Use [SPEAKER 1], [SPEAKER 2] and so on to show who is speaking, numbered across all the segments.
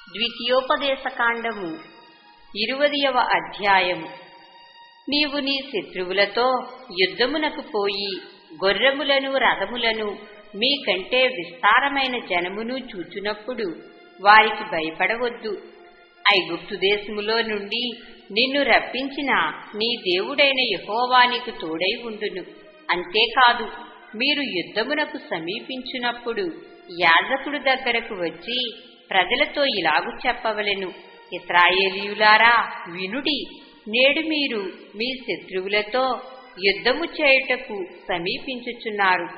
[SPEAKER 1] ద్వితీయోపదేశకాండము 20వ అధ్యాయము. నీవు నీ శత్రువులతో యుద్ధమునకు పోయి గొర్రెములను రథములను మీకంటే విస్తారమైన జనమును చూచునప్పుడు వారికి భయపడవద్దు. ఐగుప్తు దేశములో నుండి నిన్ను రప్పించిన నీ దేవుడైన యెహోవా నీకు తోడై ఉండును. అంతేకాదు, మీరు యుద్ధమునకు సమీపించినప్పుడు యాజకుడు దగ్గరకు వచ్చి ప్రజలతో ఇలాగు చెప్పవలెను: ఇశ్రాయేలీయులారా వినుడి, నేడు మీరు మీ శత్రువులతో యుద్ధము చేయుటకు సమీపించుచున్నారు.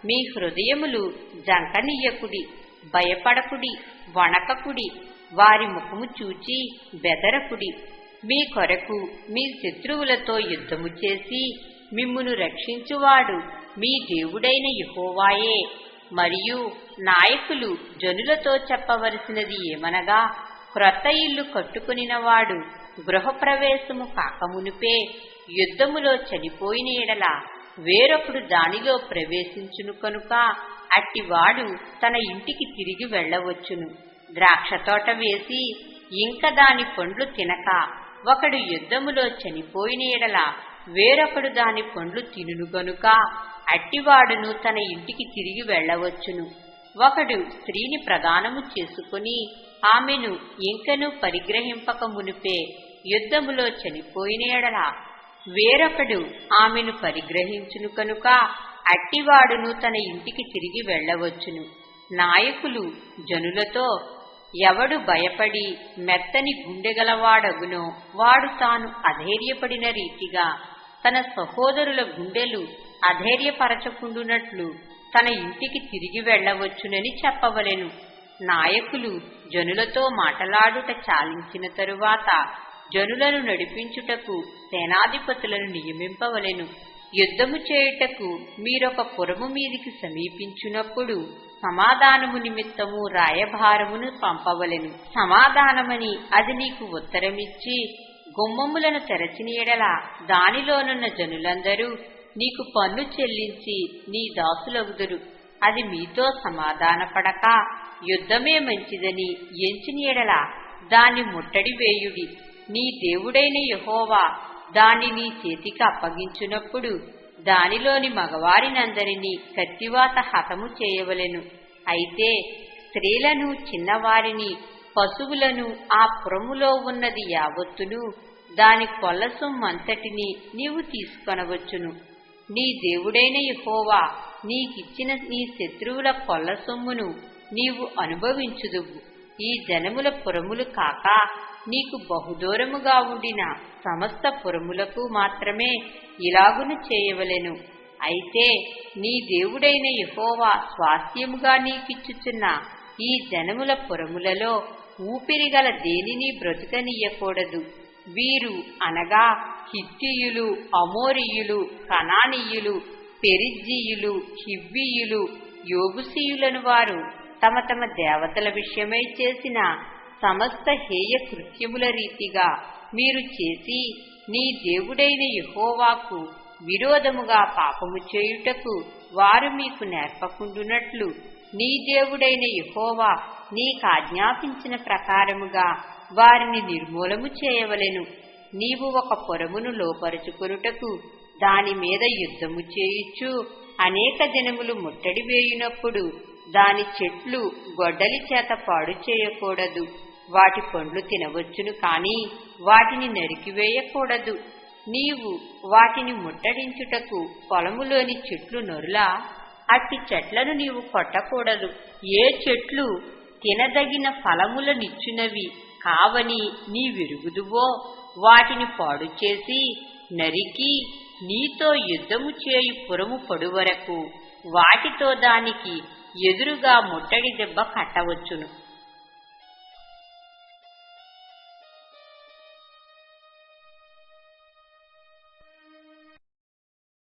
[SPEAKER 1] మీ హృదయములు జంకనీయకుడి, భయపడకుడి, వణకకుడి, వారి ముఖము చూచి బెదరకుడి. మీ కొరకు మీ శత్రువులతో యుద్ధము చేసి మిమ్మును రక్షించువాడు మీ దేవుడైన యెహోవాయే. మరియు నాయకులు జనులతో చెప్పవలసినది ఏమనగా, క్రొత్త ఇల్లు కట్టుకొనినవాడు గృహప్రవేశము కాకమునుపే యుద్ధములో చనిపోయిన ఎడల వేరొకడు దానిలో ప్రవేశించును కనుక అట్టివాడు తన ఇంటికి తిరిగి వెళ్ళవచ్చును. ద్రాక్షతోట వేసి ఇంక దాని పండ్లు తినక ఒకడు యుద్ధములో చనిపోయిన ఎడల వేరొకడు దాని పండ్లు తినును గనుక అట్టివాడును తన ఇంటికి తిరిగి వెళ్ళవచ్చును. ఒకడు స్త్రీని ప్రదానము చేసుకుని ఆమెను ఇంకను పరిగ్రహింపక మునిపే యుద్ధములో చనిపోయిన ఎడల వేరొకడు ఆమెను పరిగ్రహించును కనుక అట్టివాడును తన ఇంటికి తిరిగి వెళ్ళవచ్చును. నాయకులు జనులతో, ఎవడు భయపడి మెత్తని గుండెగలవాడగునో వాడు తాను అధైర్యపడిన రీతిగా తన సహోదరుల గుండెలు అధైర్యపరచకుండునట్లు తన ఇంటికి తిరిగి వెళ్ళవచ్చునని చెప్పవలెను. నాయకులు జనులతో మాటలాడుట చాలించిన తరువాత జనులను నడిపించుటకు సేనాధిపతులను నియమింపవలెను. యుద్ధము చేయుటకు మీరొక పురము మీదికి సమీపించునప్పుడు సమాధానము నిమిత్తము రాయభారమును పంపవలెను. సమాధానమని అది నీకు ఉత్తరమిచ్చి గుమ్మములను తెరచిన ఎడల దానిలోనున్న జనులందరూ నీకు పన్ను చెల్లించి నీ దాసులగుదురు. అది మీతో సమాధానపడక యుద్ధమే మంచిదని ఎంచిన ఎడల దాన్ని ముట్టడి వేయుడి. నీ దేవుడైన యెహోవా దాన్ని నీ చేతికి అప్పగించునప్పుడు దానిలోని మగవారినందరినీ కత్తివాత హతము చేయవలెను. అయితే స్త్రీలను, చిన్నవారిని, పశువులను, ఆ పురములో ఉన్నది యావత్తును, దాని కొల్లసొమ్మంతటిని నీవు తీసుకొనవచ్చును. నీ దేవుడైన యెహోవా నీకిచ్చిన నీ శత్రువుల కొల్లసొమ్మును నీవు అనుభవించుదువు. ఈ జనముల పురములు కాక నీకు బహుదూరముగా ఉండిన సమస్త పురములకు మాత్రమే ఇలాగును చేయవలెను. అయితే నీ దేవుడైన యెహోవా స్వాస్థ్యముగా నీకిచ్చుచున్న ఈ జనముల పురములలో ఊపిరిగల దేనిని బ్రతుకనీయకూడదు. వీరు అనగా హిత్తీయులు, అమోరీయులు, కనానీయులు, పెరిజ్జీయులు, హివ్వీయులు, యోబుసీయులను వారు తమ తమ దేవతల విషయమై చేసిన సమస్త హేయ కృత్యముల రీతిగా మీరు చేసి నీ దేవుడైన యెహోవాకు విరోధముగా పాపము చేయుటకు వారు మీకు నేర్పకుండునట్లు నీ దేవుడైన యెహోవా నీకాజ్ఞాపించిన ప్రకారముగా వారిని నిర్మూలము చేయవలెను. నీవు ఒక పురమును లోపరుచుకొనుటకు దాని మీద యుద్ధము చేయుచు అనేక దినములు ముట్టడి వేయునప్పుడు దాని చెట్లు గొడ్డలి చేత పాడు చేయకూడదు. వాటి పండ్లు తినవచ్చును కాని వాటిని నరికివేయకూడదు. నీవు వాటిని ముట్టడించుటకు పొలములోని చెట్లు నరులా? అట్టి చెట్లను నీవు కొట్టకూడదు. ఏ చెట్లు తినదగిన ఫలములనిచ్చునవి కావని నీవెరుగుదువో వాటిని పాడు చేసి నరికి నీతో యుద్ధము చేయు పురము పొడువరకు వాటితో దానికి ఎదురుగా ముట్టడి దెబ్బ కట్టవచ్చును.